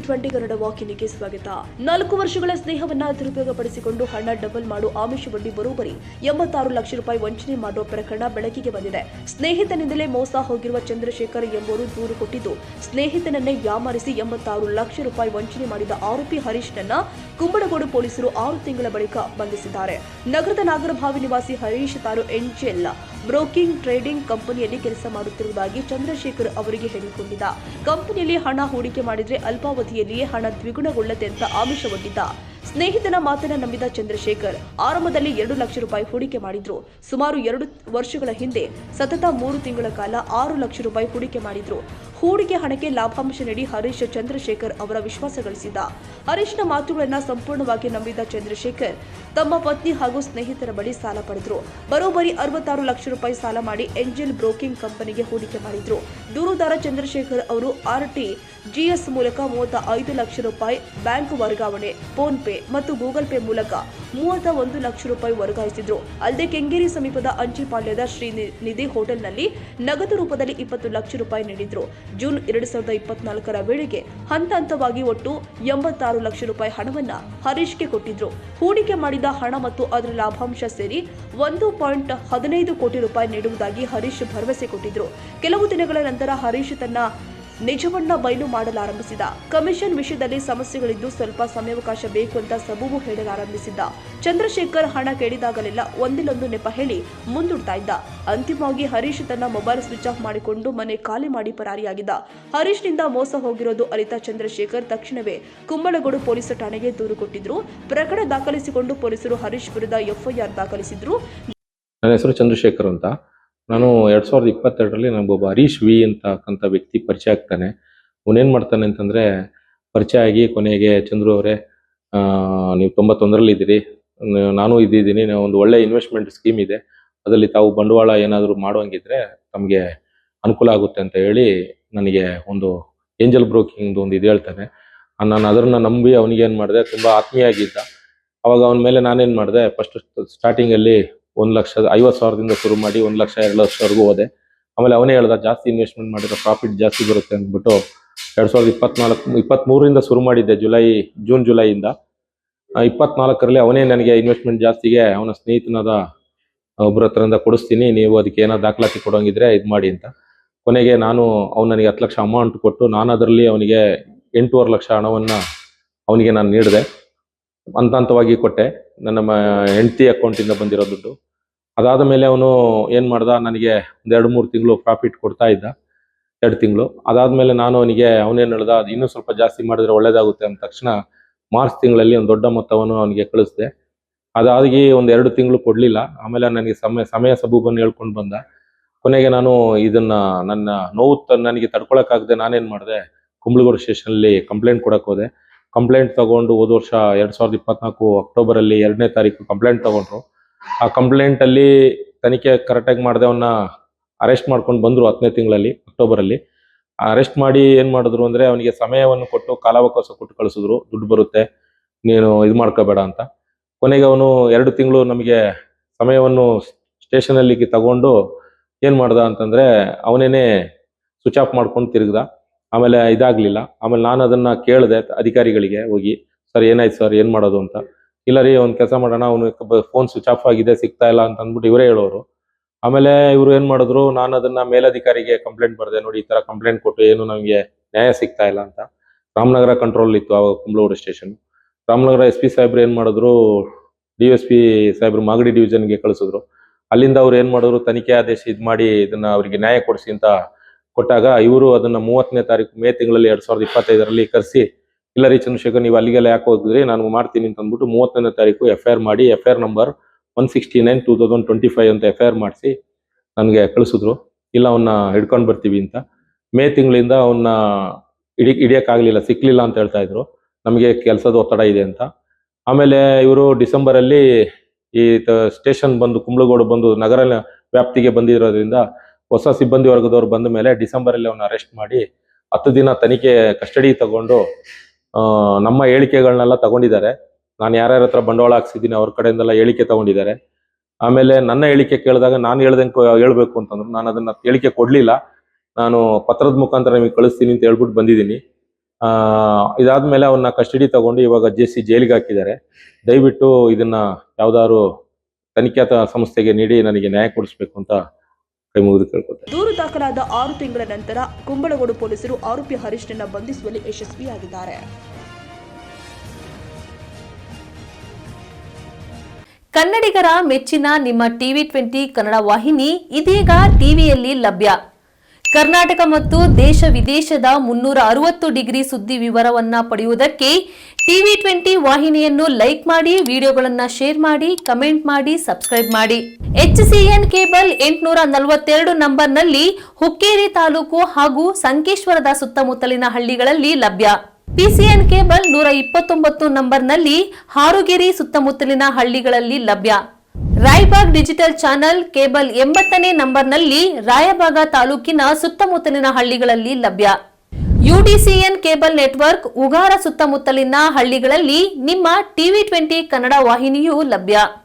T20 Kannada ವಾಹಿನಿಗೆ ಸ್ವಾಗತ. 4 ವರ್ಷಗಳ ಸ್ನೇಹವನ್ನ ದುರುಪಯೋಗಪಡಿಸಿಕೊಂಡು ಹಣ ಡಬಲ್ ಮಾಡೋ ಆಮಿಷವೊಡ್ಡಿ ಬರೋಬ್ಬರಿ 86 ಲಕ್ಷ ರೂಪಾಯಿ ವಂಚನೆ ಮಾಡುವ ಪ್ರಕರಣ ಬೆಳಕಿಗೆ ಬಂದಿದೆ. ಸ್ನೇಹಿತನಿಂದಲೇ ಮೋಸ ಹೋಗಿರುವ ಚಂದ್ರಶೇಖರ್ ಎಂಬುವರು ದೂರು ಕೊಟ್ಟಿದ್ದು, ಸ್ನೇಹಿತನನ್ನೇ ಯಾಮಾರಿಸಿ 86 ಲಕ್ಷ ರೂಪಾಯಿ ವಂಚನೆ ಮಾಡಿದ ಆರೋಪಿ ಹರೀಶ್ನನ್ನ ಕುಂಬಳಗೋಡು ಪೊಲೀಸರು 6 ತಿಂಗಳ ಬಳಿಕ ಬಂಧಿಸಿದ್ದಾರೆ. ನಗರದ ನಾಗರಭಾವಿ ನಿವಾಸಿ ಹರೀಶ್ ತಾನು ಏಂಜೆಲ್ ಬ್ರೋಕಿಂಗ್ ಟ್ರೇಡಿಂಗ್ ಕಂಪನಿಯಲ್ಲಿ ಕೆಲಸ ಮಾಡುತ್ತಿರುವುದಾಗಿ ಚಂದ್ರಶೇಖರ್ ಅವರಿಗೆ ಹೇಳಿಕೊಂಡಿದ್ದ. ಕಂಪನಿಯಲ್ಲಿ ಹಣ ಹೂಡಿಕೆ ಮಾಡಿದ್ರೆ ಅಲ್ಪಾವಧಿಯಲ್ಲಿಯೇ ಹಣ ದ್ವಿಗುಣಗೊಳ್ಳುತ್ತೆ ಅಂತ ಆಮಿಷವೊಡ್ಡಿದ್ದ. ಸ್ನೇಹಿತನ ಮಾತನ್ನ ನಂಬಿದ ಚಂದ್ರಶೇಖರ್ ಆರಂಭದಲ್ಲಿ 2 ಲಕ್ಷ ರೂಪಾಯಿ ಹೂಡಿಕೆ ಮಾಡಿದ್ರು. ಸುಮಾರು 2 ವರ್ಷಗಳ ಹಿಂದೆ ಸತತ 3 ತಿಂಗಳ ಕಾಲ 6 ಲಕ್ಷ ರೂಪಾಯಿ ಹೂಡಿಕೆ ಮಾಡಿದ್ರು. ಹೂಡಿಕೆ ಹಣಕ್ಕೆ ಲಾಭಾಂಶ ನೀಡಿ ಹರೀಶ್ ಚಂದ್ರಶೇಖರ್ ಅವರ ವಿಶ್ವಾಸ ಗಳಿಸಿದ್ದ. ಹರೀಶ್ನ ಮಾತುಗಳನ್ನ ಸಂಪೂರ್ಣವಾಗಿ ನಂಬಿದ ಚಂದ್ರಶೇಖರ್ ತಮ್ಮ ಪತ್ನಿ ಹಾಗೂ ಸ್ನೇಹಿತರ ಬಳಿ ಸಾಲ ಪಡೆದ್ರು. ಬರೋಬ್ಬರಿ 66 ಲಕ್ಷ ರೂಪಾಯಿ ಸಾಲ ಮಾಡಿ ಏಂಜೆಲ್ ಬ್ರೋಕಿಂಗ್ ಕಂಪನಿಗೆ ಹೂಡಿಕೆ ಮಾಡಿದ್ರು. ದೂರುದಾರ ಚಂದ್ರಶೇಖರ್ ಅವರು RTGS ಮೂಲಕ 35 ಲಕ್ಷ ರೂಪಾಯಿ ಬ್ಯಾಂಕ್ ವರ್ಗಾವಣೆ, ಫೋನ್ ಪೇ ಮತ್ತು ಗೂಗಲ್ ಪೇ ಮೂಲಕ 31 ಲಕ್ಷ ರೂಪಾಯಿ ವರ್ಗಾಯಿಸಿದ್ರು. ಅಲ್ಲದೆ ಕೆಂಗೇರಿ ಸಮೀಪದ ಅಂಚಿಪಾಳ್ಯದ ಶ್ರೀನಿಧಿ ಹೋಟೆಲ್ನಲ್ಲಿ ನಗದು ರೂಪದಲ್ಲಿ 20 ಲಕ್ಷ ರೂಪಾಯಿ ನೀಡಿದ್ರು. ಜೂನ್ 2024ರ ವೇಳೆಗೆ ಹಂತ ಹಂತವಾಗಿ ಒಟ್ಟು 86 ಲಕ್ಷ ರೂಪಾಯಿ ಹಣವನ್ನ ಹರೀಶ್ಗೆ ಕೊಟ್ಟಿದ್ರು. ಹೂಡಿಕೆ ಮಾಡಿದ ಹಣ ಮತ್ತು ಅದರ ಲಾಭಾಂಶ ಸೇರಿ 1.15 ಕೋಟಿ ರೂಪಾಯಿ ನೀಡುವುದಾಗಿ ಹರೀಶ್ ಭರವಸೆ ಕೊಟ್ಟಿದ್ರು. ಕೆಲವು ದಿನಗಳ ನಂತರ ಹರೀಶ್ ತನ್ನ ನಿಜವನ್ನ ಬಯಲು ಮಾಡಲಾರಂಭಿಸಿದ. ಕಮಿಷನ್ ವಿಷಯದಲ್ಲಿ ಸಮಸ್ಯೆಗಳಿದ್ದು ಸ್ವಲ್ಪ ಸಮಯಾವಕಾಶ ಬೇಕು ಅಂತ ಸಬೂಬು ಹೇಳಲಾರಂಭಿಸಿದ್ದ. ಚಂದ್ರಶೇಖರ್ ಹಣ ಕೇಳಿದಾಗಲೆಲ್ಲ ಒಂದಿಲ್ಲೊಂದು ನೆಪ ಹೇಳಿ ಮುಂದೂಡ್ತಾ ಇದ್ದ. ಅಂತಿಮವಾಗಿ ಹರೀಶ್ ತನ್ನ ಮೊಬೈಲ್ ಸ್ವಿಚ್ ಆಫ್ ಮಾಡಿಕೊಂಡು ಮನೆ ಖಾಲಿ ಮಾಡಿ ಪರಾರಿಯಾಗಿದ್ದ. ಹರೀಶ್ನಿಂದ ಮೋಸ ಹೋಗಿರೋದು ಅರಿತ ಚಂದ್ರಶೇಖರ್ ತಕ್ಷಣವೇ ಕುಂಬಳಗೋಡು ಪೊಲೀಸ್ ಠಾಣೆಗೆ ದೂರು ಕೊಟ್ಟಿದ್ರು. ಪ್ರಕರಣ ದಾಖಲಿಸಿಕೊಂಡು ಪೊಲೀಸರು ಹರೀಶ್ ವಿರುದ್ಧ FIR ದಾಖಲಿಸಿದ್ರು. ನನ್ನ ಹೆಸರು ಚಂದ್ರಶೇಖರ್ ಅಂತ. ನಾನು 2022ರಲ್ಲಿ ನನಗೊಬ್ಬ ಹರೀಶ್ ವಿ ಅಂತಕ್ಕಂಥ ವ್ಯಕ್ತಿ ಪರಿಚಯ ಆಗ್ತಾನೆ. ಅವನೇನು ಮಾಡ್ತಾನೆ ಅಂತಂದರೆ, ಪರಿಚಯ ಆಗಿ ಕೊನೆಗೆ ಚಂದ್ರು ಅವರೇ, ನೀವು 91ರಲ್ಲಿ ಇದ್ದೀರಿ, ನಾನು ಇದ್ದೀನಿ, ಒಂದು ಒಳ್ಳೆ ಇನ್ವೆಸ್ಟ್ಮೆಂಟ್ ಸ್ಕೀಮ್ ಇದೆ, ಅದರಲ್ಲಿ ತಾವು ಬಂಡವಾಳ ಏನಾದರೂ ಮಾಡುವಂಗಿದ್ರೆ ತಮಗೆ ಅನುಕೂಲ ಆಗುತ್ತೆ ಅಂತ ಹೇಳಿ ನನಗೆ ಒಂದು ಏಂಜಲ್ ಬ್ರೋಕಿಂಗ್ದು ಒಂದು ಇದು ಹೇಳ್ತಾನೆ. ನಾನು ಅದನ್ನು ನಂಬಿ ಅವನಿಗೇನು ಮಾಡಿದೆ, ತುಂಬ ಆತ್ಮೀಯ ಆಗಿದ್ದ. ಅವಾಗ ಅವನ ಮೇಲೆ ನಾನೇನು ಮಾಡಿದೆ, ಫಸ್ಟ್ ಸ್ಟಾರ್ಟಿಂಗಲ್ಲಿ 1,50,000ದಿಂದ ಶುರು ಮಾಡಿ 1 ಲಕ್ಷ 2 ಲಕ್ಷವರೆಗೂ ಹೋದೆ. ಆಮೇಲೆ ಅವನೇ ಹೇಳ್ದ, ಜಾಸ್ತಿ ಇನ್ವೆಸ್ಟ್ಮೆಂಟ್ ಮಾಡಿದ್ರೆ ಪ್ರಾಫಿಟ್ ಜಾಸ್ತಿ ಬರುತ್ತೆ ಅಂದ್ಬಿಟ್ಟು 2023ರಿಂದ ಶುರು ಮಾಡಿದ್ದೆ. ಜೂನ್ ಜುಲೈಯಿಂದ 24ರಲ್ಲಿ ಅವನೇ ನನಗೆ ಇನ್ವೆಸ್ಟ್ಮೆಂಟ್ ಜಾಸ್ತಿಗೆ ಅವನ ಸ್ನೇಹಿತನಾದ ಒಬ್ಬರ ಹತ್ರದಿಂದ ಕೊಡಿಸ್ತೀನಿ, ನೀವು ಅದಕ್ಕೆ ಏನೋ ದಾಖಲಾತಿ ಕೊಡೋಂಗಿದ್ರೆ ಇದು ಮಾಡಿ ಅಂತ. ಕೊನೆಗೆ ಅವ್ನು ನನಗೆ 10 ಲಕ್ಷ ಅಮೌಂಟ್ ಕೊಟ್ಟು, ನಾನು ಅದರಲ್ಲಿ ಅವನಿಗೆ 8.5 ಲಕ್ಷ ಹಣವನ್ನು ಅವನಿಗೆ ನಾನು ನೀಡಿದೆ. ಹಂತ ಹಂತವಾಗಿ ಕೊಟ್ಟೆ, ನನ್ನ ಹೆಂಡತಿ ಅಕೌಂಟಿಂದ ಬಂದಿರೋ ದುಡ್ಡು. ಅದಾದ ಮೇಲೆ ಅವನು ಏನು ಮಾಡ್ದ, ನನಗೆ 2-3 ತಿಂಗಳು ಪ್ರಾಫಿಟ್ ಕೊಡ್ತಾ ಇದ್ದ, 2 ತಿಂಗಳು. ಅದಾದಮೇಲೆ ಅವನೇನು ಹೇಳ್ದ, ಅದು ಇನ್ನೂ ಸ್ವಲ್ಪ ಜಾಸ್ತಿ ಮಾಡಿದ್ರೆ ಒಳ್ಳೇದಾಗುತ್ತೆ ಅಂದ ತಕ್ಷಣ ಮಾರ್ಚ್ ತಿಂಗಳಲ್ಲಿ ಒಂದು ದೊಡ್ಡ ಮೊತ್ತವನ್ನು ಅವನಿಗೆ ಕಳಿಸಿದೆ. ಅದಾಗಿ 1-2 ತಿಂಗಳು ಕೊಡಲಿಲ್ಲ. ಆಮೇಲೆ ನನಗೆ ಸಮಯ ಸಬೂಬನ್ನು ಹೇಳ್ಕೊಂಡು ಬಂದ. ಕೊನೆಗೆ ನಾನು ಇದನ್ನು ನನ್ನ ನೋವು ನನಗೆ ತಡ್ಕೊಳಕ್ಕಾಗದೆ ನಾನೇನು ಮಾಡಿದೆ, ಕುಂಬಳಗೋಡು ಸ್ಟೇಷನಲ್ಲಿ ಕಂಪ್ಲೇಂಟ್ ಕೊಡಕ್ಕೆ ಹೋದೆ. ಕಂಪ್ಲೇಂಟ್ ತಗೊಂಡು ಹೋದ ವರ್ಷ 2024 ಅಕ್ಟೋಬರಲ್ಲಿ 2ನೇ ತಾರೀಕು ಕಂಪ್ಲೇಂಟ್ ತಗೊಂಡ್ರು. ಆ ಕಂಪ್ಲೇಂಟಲ್ಲಿ ತನಿಖೆ ಕರೆಕ್ಟಾಗಿ ಮಾಡದೆ ಅವನ್ನ ಅರೆಸ್ಟ್ ಮಾಡ್ಕೊಂಡು ಬಂದರು. 10ನೇ ತಿಂಗಳಲ್ಲಿ ಅಕ್ಟೋಬರಲ್ಲಿ ಅರೆಸ್ಟ್ ಮಾಡಿ ಏನು ಮಾಡಿದ್ರು ಅಂದರೆ, ಅವನಿಗೆ ಸಮಯವನ್ನು ಕೊಟ್ಟು ಕಾಲಾವಕಾಶ ಕೊಟ್ಟು ಕಳಿಸಿದ್ರು, ದುಡ್ಡು ಬರುತ್ತೆ ನೀನು ಇದು ಮಾಡ್ಕೋಬೇಡ ಅಂತ. ಕೊನೆಗೆ ಅವನು 2 ತಿಂಗಳು ನಮಗೆ ಸಮಯವನ್ನು ಸ್ಟೇಷನಲ್ಲಿ ತಗೊಂಡು ಏನು ಮಾಡ್ದ ಅಂತಂದರೆ, ಅವನೇನೆ ಸ್ವಿಚ್ ಆಫ್ ಮಾಡ್ಕೊಂಡು ತಿರುಗ್ದ. ಆಮೇಲೆ ಇದಾಗಲಿಲ್ಲ. ಆಮೇಲೆ ನಾನು ಅದನ್ನು ಕೇಳಿದೆ ಅಧಿಕಾರಿಗಳಿಗೆ ಹೋಗಿ, ಸರ್ ಏನಾಯ್ತು ಸರ್, ಏನು ಮಾಡೋದು ಅಂತ. ಇಲ್ಲ ರೀ, ಒಂದು ಕೆಲಸ ಮಾಡೋಣ, ಅವನು ಫೋನ್ ಸ್ವಿಚ್ ಆಫ್ ಆಗಿದೆ, ಸಿಗ್ತಾ ಇಲ್ಲ ಅಂತ ಅಂದ್ಬಿಟ್ಟು ಇವರೇ ಹೇಳೋರು. ಆಮೇಲೆ ಇವರು ಏನು ಮಾಡಿದ್ರು, ನಾನು ಅದನ್ನು ಮೇಲಧಿಕಾರಿಗೆ ಕಂಪ್ಲೇಂಟ್ ಬರೆದೆ, ನೋಡಿ ಈ ಥರ ಕಂಪ್ಲೇಂಟ್ ಕೊಟ್ಟು ಏನು ನಮಗೆ ನ್ಯಾಯ ಸಿಗ್ತಾ ಇಲ್ಲ ಅಂತ. ರಾಮನಗರ ಕಂಟ್ರೋಲ್ ಇತ್ತು ಆವಾಗ ಕುಂಬಳಗೋಡು ಸ್ಟೇಷನ್. ರಾಮನಗರ SP ಸಾಹೇಬ್ರು ಏನು ಮಾಡಿದ್ರು, DSP ಸಾಹೇಬ್ರು ಮಾಗಡಿ ಡಿವಿಷನ್ಗೆ ಕಳಿಸಿದ್ರು. ಅಲ್ಲಿಂದ ಅವ್ರು ಏನು ಮಾಡಿದ್ರು, ತನಿಖೆ ಆದೇಶ ಇದು ಮಾಡಿ ಇದನ್ನು ಅವರಿಗೆ ನ್ಯಾಯ ಕೊಡಿಸಿ ಅಂತ ಕೊಟ್ಟಾಗ, ಇವರು ಅದನ್ನು 30ನೇ ತಾರೀಕು ಮೇ ತಿಂಗಳಲ್ಲಿ 2025ರಲ್ಲಿ ಕರೆಸಿ, ಇಲ್ಲ ರೀ ಚಂದ್ರಶೇಖರ್, ನೀವು ಅಲ್ಲಿಗೆಲ್ಲ ಯಾಕೆ ಹೋಗಿದ್ರಿ, ನಾನು ಮಾಡ್ತೀನಿ ಅಂತ ಅಂದ್ಬಿಟ್ಟು 30ನೇ ತಾರೀಕು FIR ಮಾಡಿ, FIR ನಂಬರ್ 169/2025 ಅಂತ FIR ಮಾಡಿಸಿ ನನಗೆ ಕಳಿಸಿದ್ರು. ಇಲ್ಲ ಅವನ್ನ ಹಿಡ್ಕೊಂಡು ಬರ್ತೀವಿ ಅಂತ. ಮೇ ತಿಂಗಳಿಂದ ಅವನ್ನ ಹಿಡಿಯೋಕ್ಕಾಗಲಿಲ್ಲ, ಸಿಕ್ಕಲಿಲ್ಲ ಅಂತ ಹೇಳ್ತಾ ಇದ್ರು, ನಮಗೆ ಕೆಲಸದ ಒತ್ತಡ ಇದೆ ಅಂತ. ಆಮೇಲೆ ಇವರು ಡಿಸೆಂಬರಲ್ಲಿ ಈ ಸ್ಟೇಷನ್ ಬಂದು ಕುಂಬಳಗೋಡು ಬಂದು ನಗರ ವ್ಯಾಪ್ತಿಗೆ ಬಂದಿರೋದ್ರಿಂದ ಹೊಸ ಸಿಬ್ಬಂದಿ ವರ್ಗದವ್ರು ಬಂದ ಮೇಲೆ ಡಿಸೆಂಬರಲ್ಲಿ ಅವನ್ನ ಅರೆಸ್ಟ್ ಮಾಡಿ 10 ದಿನ ತನಿಖೆ ಕಸ್ಟಡಿ ತಗೊಂಡು ನಮ್ಮ ಹೇಳಿಕೆಗಳನ್ನೆಲ್ಲ ತಗೊಂಡಿದ್ದಾರೆ. ನಾನು ಯಾರ್ಯಾರ ಹತ್ರ ಬಂಡವಾಳ ಹಾಕ್ಸಿದ್ದೀನಿ ಅವ್ರ ಕಡೆಯಿಂದೆಲ್ಲ ಹೇಳಿಕೆ ತಗೊಂಡಿದ್ದಾರೆ. ಆಮೇಲೆ ನನ್ನ ಹೇಳಿಕೆ ಕೇಳಿದಾಗ ನಾನು ಹೇಳ್ದಂಗೆ ಹೇಳ್ಬೇಕು ಅಂತಂದ್ರು. ನಾನು ಅದನ್ನ ಹೇಳಿಕೆ ಕೊಡಲಿಲ್ಲ, ನಾನು ಪತ್ರದ ಮುಖಾಂತರ ನಿಮಗೆ ಕಳಿಸ್ತೀನಿ ಅಂತ ಹೇಳ್ಬಿಟ್ಟು ಬಂದಿದ್ದೀನಿ. ಇದಾದ್ಮೇಲೆ ಅವನ್ನ ಕಸ್ಟಡಿ ತಗೊಂಡು ಇವಾಗ ಜೆಸಿ ಜೈಲಿಗೆ ಹಾಕಿದ್ದಾರೆ. ದಯವಿಟ್ಟು ಇದನ್ನ ಯಾವ್ದಾದ್ರು ತನಿಖಾ ಸಂಸ್ಥೆಗೆ ನೀಡಿ ನನಗೆ ನ್ಯಾಯ ಕೊಡಿಸ್ಬೇಕು ಅಂತ ಕೈ ಮುಗಿದು ಕೇಳ್ಕೊತಾರೆ. ದೂರು ದಾಖಲಾದ 6 ತಿಂಗಳ ನಂತರ ಕುಂಬಳಗೋಡು ಪೊಲೀಸರು ಆರೋಪಿ ಹರೀಶ್ನನ್ನ ಬಂಧಿಸುವಲ್ಲಿ ಯಶಸ್ವಿಯಾಗಿದ್ದಾರೆ. ಕನ್ನಡಿಗರ ಮೆಚ್ಚಿನ ನಿಮ್ಮ TV20 ಕನ್ನಡ ವಾಹಿನಿ ಇದೀಗ ಟಿವಿಯಲ್ಲಿ ಲಭ್ಯ. ಕರ್ನಾಟಕ ಮತ್ತು ದೇಶ ವಿದೇಶದ 360 ಡಿಗ್ರಿ ಸುದ್ದಿ ವಿವರವನ್ನ ಪಡೆಯುವುದಕ್ಕೆ TV20 ವಾಹಿನಿಯನ್ನು ಲೈಕ್ ಮಾಡಿ, ವಿಡಿಯೋಗಳನ್ನು ಶೇರ್ ಮಾಡಿ, ಕಮೆಂಟ್ ಮಾಡಿ, ಸಬ್ಸ್ಕ್ರೈಬ್ ಮಾಡಿ. HCN ಕೇಬಲ್ 842 ನಂಬರ್ನಲ್ಲಿ ಹುಕ್ಕೇರಿ ತಾಲೂಕು ಹಾಗೂ ಸಂಕೇಶ್ವರದ ಸುತ್ತಮುತ್ತಲಿನ ಹಳ್ಳಿಗಳಲ್ಲಿ ಲಭ್ಯ. PCN ಕೇಬಲ್ 129 ನಂಬರ್ನಲ್ಲಿ ಹಾರುಗೆರೆ ಸುತ್ತಮುತ್ತಲಿನ ಹಳ್ಳಿಗಳಲ್ಲಿ ಲಭ್ಯ. ರಾಯಬಾಗ್ ಡಿಜಿಟಲ್ ಚಾನೆಲ್ ಕೇಬಲ್ 80ನೇ ನಂಬರ್ನಲ್ಲಿ ರಾಯಬಾಗ ತಾಲೂಕಿನ ಸುತ್ತಮುತ್ತಲಿನ ಹಳ್ಳಿಗಳಲ್ಲಿ ಲಭ್ಯ. UDCN ಕೇಬಲ್ ನೆಟ್ವರ್ಕ್ ಉಗಾರ ಸುತ್ತಮುತ್ತಲಿನ ಹಳ್ಳಿಗಳಲ್ಲಿ ನಿಮ್ಮ TV20 ಕನ್ನಡ ವಾಹಿನಿಯೂ ಲಭ್ಯ.